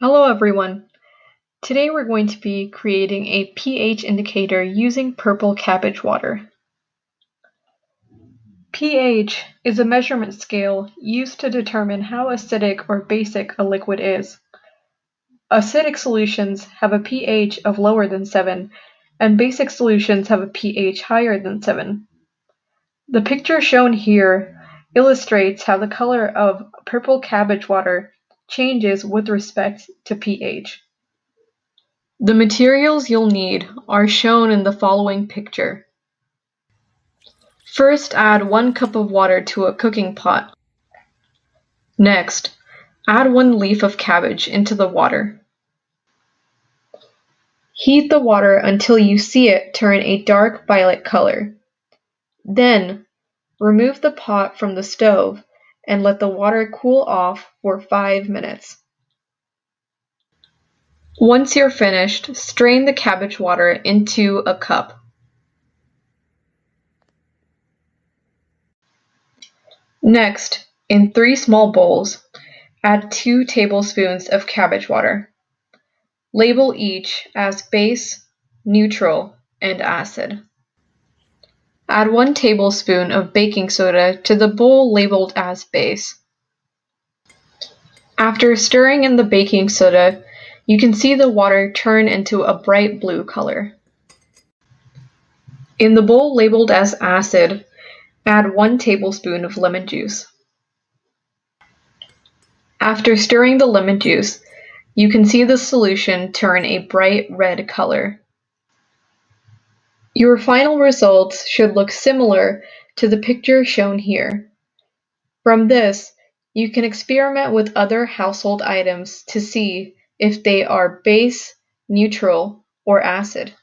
Hello everyone. Today we're going to be creating a pH indicator using purple cabbage water. pH is a measurement scale used to determine how acidic or basic a liquid is. Acidic solutions have a pH of lower than 7, and basic solutions have a pH higher than 7. The picture shown here illustrates how the color of purple cabbage water changes with respect to pH. The materials you'll need are shown in the following picture. First, add 1 cup of water to a cooking pot. Next, add 1 leaf of cabbage into the water. Heat the water until you see it turn a dark violet color. Then, remove the pot from the stove and let the water cool off for 5 minutes. Once you're finished, strain the cabbage water into a cup. Next, in 3 small bowls, add 2 tablespoons of cabbage water. Label each as base, neutral, and acid. Add 1 tablespoon of baking soda to the bowl labeled as base. After stirring in the baking soda, you can see the water turn into a bright blue color. In the bowl labeled as acid, add 1 tablespoon of lemon juice. After stirring the lemon juice, you can see the solution turn a bright red color. Your final results should look similar to the picture shown here. From this, you can experiment with other household items to see if they are base, neutral, or acid.